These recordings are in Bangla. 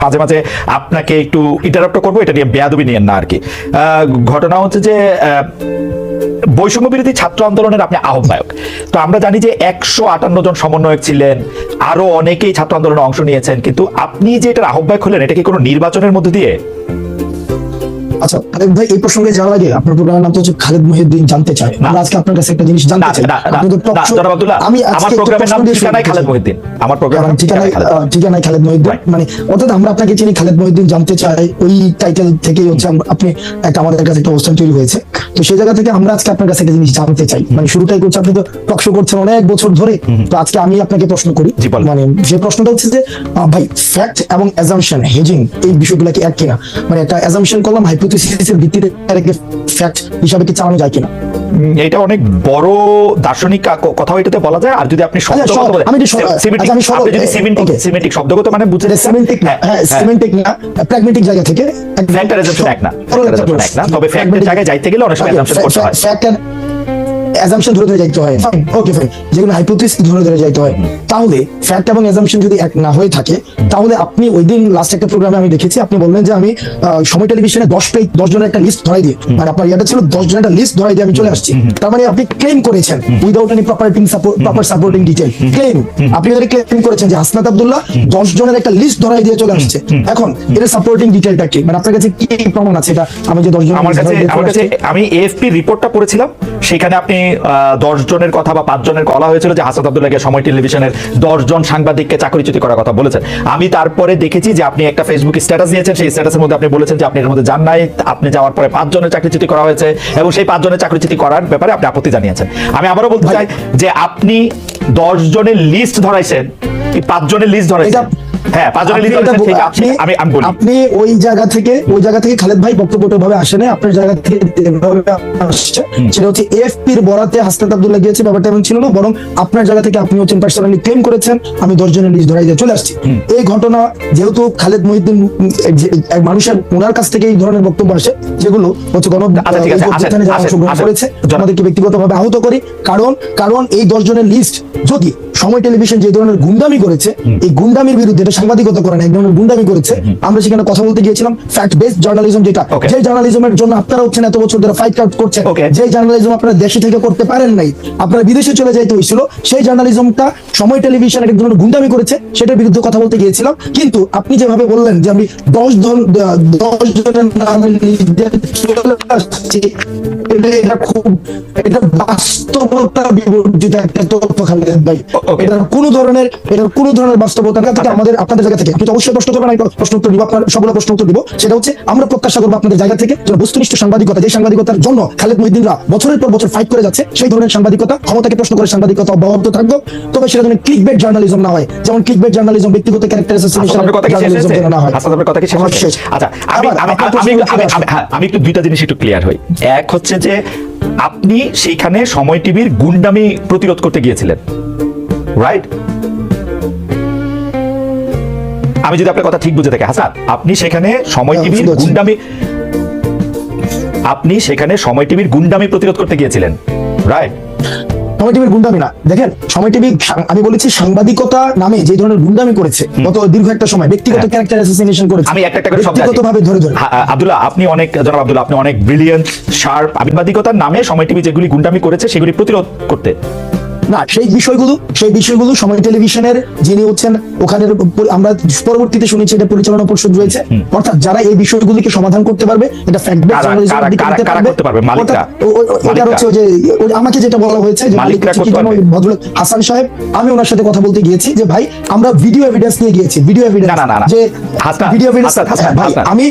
মাঝে মাঝে আপনাকে একটু ইন্টারাপ্ট করবো, এটা নিয়ে বেয়াদবি নিয়েন না আর কি। ঘটনা হচ্ছে যে বৈষম্য বিরোধী ছাত্র আন্দোলনের আপনি আহ্বায়ক। তো আমরা জানি যে 158 জন সমন্বয়ক ছিলেন, আরো অনেকেই ছাত্র আন্দোলনে অংশ নিয়েছেন, কিন্তু আপনি যে এটার আহ্বায়ক হলেন, এটা কি কোনো নির্বাচনের মধ্যে দিয়ে? আচ্ছা খালেদ ভাই, এই প্রসঙ্গে যাওয়ার আগে আপনার প্রোগ্রামের নাম তো হচ্ছে খালেদ মহিউদ্দিন জানতে চাই। আমরা আজকে আপনার কাছে একটা জিনিস জানতে চাই। আমি আমার প্রোগ্রামের নাম ঠিকানায় খালেদ মহিউদ্দিন, আমার প্রোগ্রামের নাম ঠিকানায় খালেদ মহিউদ্দিন, মানে অর্থাৎ আমরা আপনাকে চিনি খালেদ মহিউদ্দিন জানতে চাই, ওই টাইটেল থেকেই হচ্ছে আপনি একটা আমাদের কাছে একটা অবস্থান তৈরি হয়েছে। তো সেই জায়গা থেকে আমরা আজকে আপনার কাছে একটা জিনিস জানতে চাই। মানে শুরুটাই করছে, আপনি তো টক শো করছেন অনেক বছর ধরে, তো আজকে আমি আপনাকে প্রশ্ন করি। মানে যে প্রশ্নটা হচ্ছে যে ভাই, ফ্যাক্ট এবং অ্যাজাম্পশন, হেজিং, এই বিষয়গুলো কি এক কিনা? মানে একটা অ্যাজাম্পশন করলাম, হাইপোথিসিসের ভিত্তিতে ফ্যাক্ট হিসাবে কি চালানো যায় কিনা? এটা অনেক বড় দার্শনিক কথা এটাতে বলা যায়। আর যদি আপনি শব্দগত মানে বুঝেন, সিমেন্টিক না, হ্যাঁ সিমেন্টিক না, প্র্যাগম্যাটিক জায়গা থেকে ফ্যাক্টর অ্যাজাম্পশন এক না, তবে ফ্যাক্টের জায়গায় যাইতে গেলে অনেক সময় অ্যাজাম্পশন করতে হয়, অ্যাজাম্পশন ধরে যাইতে হয়। ওকে ফাইন, যেগুলো হাইপোথিসিস ধরে যাইতে হয়। তাহলে ফ্যাক্ট এবং অ্যাজাম্পশন যদি এক না হয়ে থাকে, তাহলে আপনি ওই দিন লাস্ট একটা প্রোগ্রামে আমি দেখেছি, আপনি বললেন যে আমি সময় টেলিভিশনে 10 জনের একটা লিস্ট ধরাই দিয়ে, মানে আপনার ইয়াটা ছিল 10 জনের একটা লিস্ট ধরাই দিয়ে আমি চলে আসছি। তার মানে আপনি ক্লেম করেছেন without any proper supporting detail claim, আপনি ক্লেম করেছেন যে হাসনাত আব্দুল্লাহ 10 জনের একটা লিস্ট ধরাই দিয়ে চলে আসছে। এখন এর সাপোর্টিং ডিটেইলটা কি? মানে আপনার কাছে কি প্রমাণ আছে এটা? আমি যে 10 জন, আমার কাছে আমি এএফপি রিপোর্টটা পড়েছিলাম, সেখানে আপনি 10 জনের কথা বা 5 জনের বলা হয়েছিল যে হাসনাত আব্দুল্লাহকে সময় টেলিভিশনের 10 জন সাংবাদিককে চাকরিচ্যুতি করার কথা বলেছেন। আমি তারপরে দেখেছি যে আপনি একটা ফেসবুক স্ট্যাটাস দিয়েছেন, সেই স্ট্যাটাসের মধ্যে আপনি বলেছেন যে আপনি এর মধ্যে যান নাই, আপনি যাওয়ার পরে 5 জনের চাকরিচ্যুতি করা হয়েছে এবং সেই 5 জনের চাকরিচ্যুতি করার ব্যাপারে আপনি আপত্তি জানিয়েছেন। আমি আবারও বলতে চাই যে আপনি 10 জনের লিস্ট ধরাইছেন, এই 5 জনের লিস্ট ধরাইছেন, হ্যাঁ 5 জনের লিস্ট ধরাইছেন, ঠিক আছে। আমি বলি, আপনি ওই জায়গা থেকে খালেদ ভাই বক্তব্যভাবে আসেন, আপনার জায়গা থেকে যেভাবে আসছে সেটা হচ্ছে এএফপির বরাতে হাসনাত আব্দুল্লাহ গিয়েছে, ব্যাপারটা এমন ছিল না, বরং আপনার জায়গা থেকে আপনি হচ্ছেন পার্সোনালি ক্লেম করেছেন আমি 10 জনের লিস্ট ধরাই দিয়ে চলে আসছি। এই ঘটনা যেহেতু খালেদ মহিউদ্দিন মানুষের ওনার কাছ থেকে এই ধরনের বক্তব্য আসে, যেগুলো হচ্ছে অংশগ্রহণ করেছে, আমাদেরকে ব্যক্তিগতভাবে আহত করি। কারণ এই 10 জনের লিস্ট যদি সময় টেলিভিশন যে ধরনের গুন্ডামি করেছে, এই গুন্ডামির বিরুদ্ধে, এটা সাংবাদিকতা করেন, এক ধরনের গুন্ডামি করেছে, আমরা সেখানে কথা বলতে গিয়েছিলাম ফ্যাক্ট বেসড জার্নালিজম, যেটা যে জার্নালিজমের জন্য আপনারা হচ্ছেন এত বছর ধরে ফাইট আউট করছেন, যে জার্নালিজম আপনারা দেশে থেকে করতে পারেন নাই, আপনারা বিদেশে চলে যাইতে হয়েছিল, সেই জার্নালিজমটা সময় টেলিভিশন এক ধরনের গুন্ডামি করেছে, সেটার বিরুদ্ধে কথা বলতে গিয়েছিলাম। কিন্তু আপনি যেভাবে বললেন যে আমি 10 জনের নামে চলে আসছি, এটা বাস্তবতা বিবর্জিত একটা তথ্য খালেদ ভাই। এটার কোনো ধরনের বাস্তবতা না থেকে আমাদের আপনাদের জায়গা থেকে কিন্তু অবশ্যই প্রশ্ন করবেন, আমি প্রশ্ন উত্তর দিব, আপনার সবগুলো প্রশ্ন উত্তর দিব। সেটা হচ্ছে আমরা প্রত্যাশা করবো আপনাদের জায়গা থেকে যে বস্তুনিষ্ঠ সাংবাদিকতা, যে সাংবাদিকতার জন্য খালেদ মহিউদ্দিনরা বছরের পর বছর ফাইট করে যাচ্ছে, সেই ধরনের সাংবাদিকতা, ক্ষমতাকে প্রশ্ন করে সাংবাদিকতা অব্যাহত থাকবে। তবে সেটা যেন ক্লিকবেট জার্নালিজম না হয়, যেমন ক্লিকবেট জার্নালিজম ব্যক্তিগত ক্যারেক্টার অ্যাসাসিনেশন না হয়। আচ্ছা, আমি একটু দুইটা জিনিস একটু ক্লিয়ার হই। এক হচ্ছে যে আপনি সেইখানে সময় টিভির গুন্ডামি প্রতিরোধ করতে গিয়েছিলেন, রাইট? আমি যদি আপনার কথা ঠিক বুঝে থাকি হাসান, আপনি সেখানে সময় টিভির গুন্ডামি প্রতিরোধ করতে গিয়েছিলেন, রাইট? সময় টিভির গুন্ডামি না, দেখেন সময় টিভি, আমি বলেছি সাংবাদিকতা নামে যে ধরনের গুন্ডামি করেছে গত দীর্ঘ একটা সময়, ব্যক্তিগত ক্যারেক্টার অ্যাসাসিনেশন করেছে, আমি একটা করে ব্যক্তিগতভাবে ধরে আব্দুল্লাহ, আপনি অনেক ব্রিলিয়ান্ট শার্প, সাংবাদিকতার নামে সময় টিভি যেগুলি গুন্ডামি করেছে সেগুলি প্রতিরোধ করতে না, সেই বিষয়গুলো সময় টেলিভিশনের যিনি হচ্ছেন ওখানের, আমরা পরবর্তীতে শুনেছি এটা পরিচালনা পরিষদ রয়েছে, অর্থাৎ যারা এই বিষয়গুলিকে সমাধান করতে পারবে, এটা ফ্যাক্ট বেসড জার্নালিজম করতে পারবে, এটা হচ্ছে যে আমাকে যেটা বলা হয়েছে যে ভদ্রলোক হাসান সাহেব, আমি ওনার সাথে কথা বলতে গিয়েছি যে ভাই আমরা ভিডিও এভিডেন্স নিয়ে গিয়েছি, ভিডিও এভিডেন্স যে ভিডিও এভিডেন্স, ভাই আমি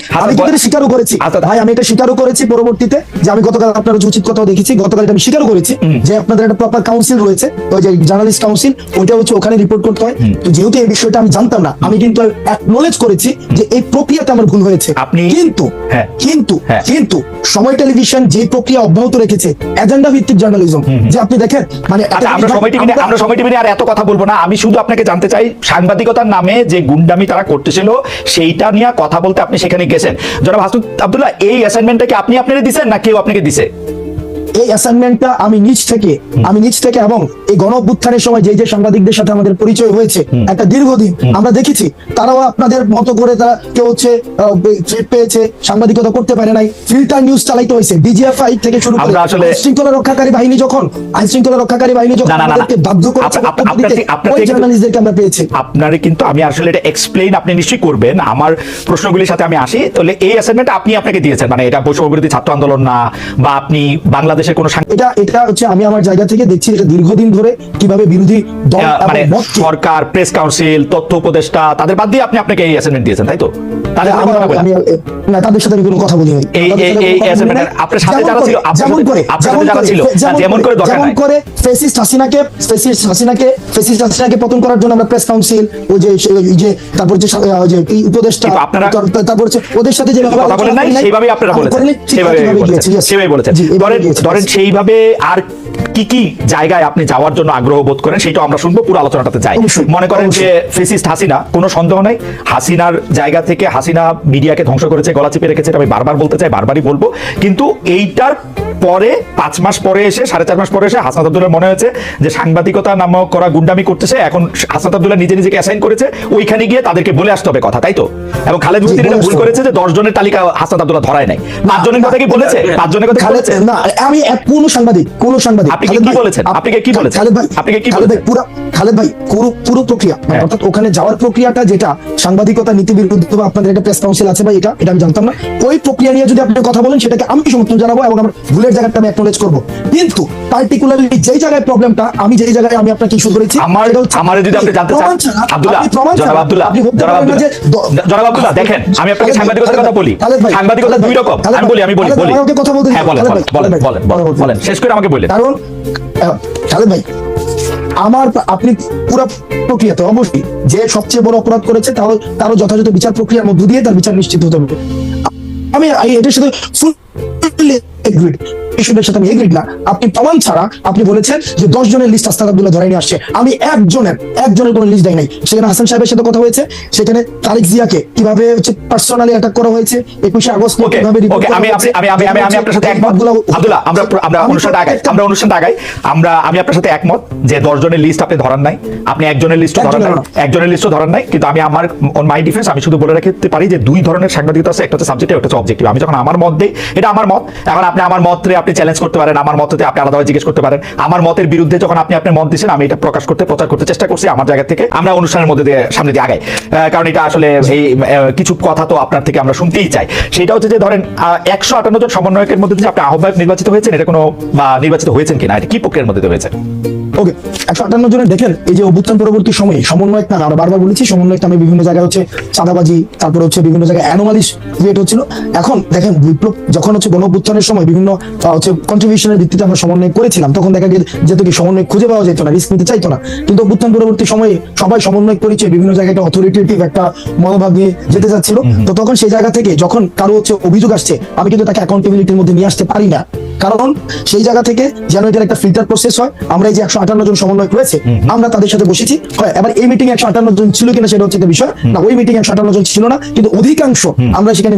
এটা স্বীকারও করেছি, ভাই আমি এটা স্বীকারও করেছি পরবর্তীতে যে আমি গতকাল আপনার উচিত কথাও দেখেছি, গতকাল এটা আমি স্বীকারও করেছি যে আপনাদের একটা প্রপার কাউন্সিল রয়েছে, ওই যে জার্নালিস্ট কাউন্সিল, ওইটা হচ্ছে ওখানে রিপোর্ট করতে হয়। তো যেহেতু এই বিষয়টা আমি জানতাম না, আমি কিন্তু অ্যাকনলেজ করেছি যে এই প্রক্রিয়াতে আমার ভুল হয়েছে। কিন্তু সময় টেলিভিশন যে প্রক্রিয়া অব্যাহত রেখেছে, এজেন্ডা ভিত্তিক জার্নালিজম, যে আপনি দেখেন, মানে আমরা সময় টিভি নিয়ে আর এত কথা বলবো না। আমি শুধু আপনাকে জানতে চাই, সাংবাদিকতার নামে যে গুন্ডামি তারা করতেছিল সেইটা নিয়ে কথা বলতে আপনি সেখানে গেছেন। জনাব হাসনাত আব্দুল্লাহ, এই অ্যাসাইনমেন্টটা কি আপনি আপনারে দিবেন না কেউ আপনাকে দিছে? এই অ্যাসাইনমেন্টটা আমি নিজ থেকে এবং এই গণ অভ্যুত্থানের সময় যে যে সাংবাদিকদের সাথে আমাদের পরিচয় হয়েছে একটা দীর্ঘদিন আমরা দেখেছি, তারাও আপনাদের মতো করে তারা কেউ হচ্ছে থ্রেট পেয়েছে, সাংবাদিকতা করতে পারে নাই, ফিল্টার নিউজ চালাইতে হয়েছে, ডিজিএফআই থেকে শুরু করে শৃঙ্খলা রক্ষাকারী বাহিনী যখন আমাদেরকে বাধ্য করেছে ওই জার্নালিস্টদেরকে আমরা পেয়েছি। আপনারে কিন্তু আমি আসলে এটা এক্সপ্লেইন আপনি নিশ্চয়ই করবেন, আমার প্রশ্নগুলির সাথে আমি আসি। তাহলে এই অ্যাসাইনমেন্ট আপনি আপনাকে দিয়েছেন, মানে এটা বৈষম্য বিরোধী ছাত্র আন্দোলন না, বা আপনি বাংলাদেশের কোনো এটা হচ্ছে আমি আমার জায়গা থেকে দেখছি এটা দীর্ঘদিন ধরে কিভাবে বিরোধী দল মানে সরকার, প্রেস কাউন্সিল, তথ্য উপদেষ্টা তাদের বাদ দিয়ে আপনি আপনাকে এই অ্যাসাইনমেন্ট দিয়েছেন, তাই তো? তাদের সাথে আমি কোনো কথা বলি নাই। এই অ্যাসাইনমেন্ট আপনার সাথে যারা ছিল, যেমন করে দরকার নাই, করে ফেসিস্ট হাসিনাকে পতন করার জন্য আমরা প্রেস কাউন্সিল ওই যে তারপর যে উপদেষ্টা তারপর ওদের সাথে যে কথা বলেন নাই সেইভাবেই আপনারা বলেছেন, সেভাবে বলেছেন। ধরেন সেইভাবে আর কি কি জায়গায় আপনি যাওয়ার জন্য আগ্রহ বোধ করেন সেটা আমরা শুনবো, পুরো আলোচনাটাতে যাই। মনে করেন যে ফেসিস্ট হাসিনা, কোনো সন্দেহ নাই হাসিনার জায়গা থেকে হাসিনা মিডিয়াকে ধ্বংস করেছে, গলা চেপে রেখেছে, এটা আমি বারবার বলতে চাই, বারবারই বলবো। কিন্তু এইটার পরে 5 মাস পরে এসে, 4.5 মাস পরে এসে হাসনাত আব্দুল্লাহর মনে হয়েছে যে সাংবাদিকতা নামক করা গুন্ডামি করতেছে, এখন হাসনাত আব্দুল্লাহ নিজেকে অ্যাসাইন করেছে, ওইখানে গিয়ে তাদেরকে বলে আসতে হবে কথা, তাই তো? এবং খালেদ মুফতি এটা ভুল করেছে যে 10 জনের তালিকা হাসনাত আব্দুল্লাহ ধরায় নাই, 5 জনের কথা কি বলেছে? 5 জনের কথা বলেছে না। আমি কোন সাংবাদিক আপনি কি বলেছেন? খালেদ ভাই পুরো প্রক্রিয়া, অর্থাৎ ওখানে যাওয়ার প্রক্রিয়াটা যেটা সাংবাদিকতা নীতি বিরুদ্ধ বা আপনাদের একটা প্রেস কাউন্সিল আছে ভাই, এটা আমি জানতাম না। ওই প্রক্রিয়া নিয়ে যদি আপনি কথা বলেন সেটাকে আমি সমর্থন জানাবো এবং আমার ভুলের জায়গাটা আমি অ্যাকনলেজ করব। কিন্তু পার্টিকুলারলি যেই জায়গায় প্রবলেমটা, আমি যেই জায়গায় আমি আপনাকে ইস্যু করেছি, আমার যদি আপনি জানতে চান আব্দুল্লাহ, জনাব আব্দুল্লাহ দেখেন, আমি আপনাকে সাংবাদিকতার কথা বলি, সাংবাদিকতা দুই রকম। আমি বলি কথা বলতে হ্যাঁ, বলেন শেষ করে আমাকে বলেন। কারণ খালেদ ভাই, আপনি পুরো প্রক্রিয়াতে অবশ্যই যে সবচেয়ে বড় অপরাধ করেছে তারও যথাযথ বিচার প্রক্রিয়ার মধ্য দিয়ে তার বিচার নিশ্চিত হতে হবে। আমি এটার সাথে ফুললি এগ্রিড, ইস্যুদের সাথে আমি এগ্রিড না। আপনি প্রমাণ ছাড়া আপনি বলেছেন যে 10 জনের লিস্ট হাসনাত আব্দুল্লাহ ধরে নিয়ে আসছে, আমি একজনের কোনো লিস্ট দেয় নাই। সেখানে হাসান সাহেবের সাথে কথা হয়েছে, সেখানে তারেক জিয়াকে কিভাবে হচ্ছে পার্সোনালি অ্যাটাক করা হয়েছে, 21শে আগস্ট কিভাবে আমি আপনার সাথে একমত আব্দুল্লাহ, আমরা অনুষ্ঠানটা আগাই। আমি আপনার সাথে একমত যে 10 জনের লিস্ট আপনি ধরান নাই, আপনি একজনের লিস্ট ধরান নাই, কিন্তু আমি আমার অন মাই ডিফেন্স আমি শুধু বলে রাখতে পারি যে 2 ধরনের সাংবাদিকতা আছে, একটা হচ্ছে সাবজেক্টিভ, একটা হচ্ছে অবজেক্টিভ। আমি যখন আমার মত দেই, এটা আমার মত, এখন আপনি আমার মতরে আপনি চ্যালেঞ্জ করতে পারেন, আমার মততে আপনি আলাদাভাবে জিজ্ঞেস করতে পারেন। আমার মতের বিরুদ্ধে যখন আপনি আপনার মত দিচ্ছেন, আমি এটা প্রচার করতে চেষ্টা করছি আমার জায়গা থেকে। আমরা অনুষ্ঠানের মধ্যে দিয়ে সামনে দিয়ে আগাই, কারণ এটা আসলে এই কিছু কথা তো আপনার থেকে আমরা শুনতেই চাই। সেটা হচ্ছে যে ধরেন 158 জন সমন্বয়কের মধ্যে যে আপনি আহ্বায়ক নির্বাচিত হয়েছেন, এটা কোনো বা নির্বাচিত হয়েছেন কিনা, এটা কি প্রক্রিয়ার মধ্যে হয়েছে? ওকে, 158 জনের দেখেন, এই যে অভ্যুত্থান পরবর্তী সময়ে সমন্বয়ক না, আমরা বারবার বলেছি সমন্বয়ক নামে বিভিন্ন জায়গায় হচ্ছে চাঁদাবাজি, তারপর হচ্ছে বিভিন্ন জায়গায় অ্যানোমালিস ক্রিয়েট হচ্ছিল। এখন দেখেন বিপ্লব যখন হচ্ছে গণ অভ্যুত্থানের সময় বিভিন্ন হচ্ছে কন্ট্রিবিউশনের ভিত্তিতে আমরা সমন্বয় করেছিলাম, তখন দেখা যেত কি সমন্বয় খুঁজে পাওয়া যেত না, রিস্ক নিতে চাইতো না। কিন্তু অভ্যুত্থান পরবর্তী সময়ে সবাই সমন্বয় করেছে, বিভিন্ন জায়গায় একটা অথরিটেটিভ একটা মনোভাব নিয়ে যেতে চাচ্ছিল। তো তখন সেই জায়গা থেকে যখন কারো হচ্ছে অভিযোগ আসছে, আমি কিন্তু তাকে অ্যাকাউন্টেবিলিটির মধ্যে নিয়ে আসতে পারি না, কারণ সেই জায়গা থেকে যেন এটার একটা ফিল্টার প্রসেস হয়। আমরা এই যে 158 জন সমন্বয় রয়েছে, আমরা তাদের সাথে বসেছি। এবার এই মিটিং 158 জন ছিল কিনা সেটা হচ্ছে বিষয় না, ওই মিটিং 158 জন ছিল না, কিন্তু অধিকাংশ আমরা সেখানে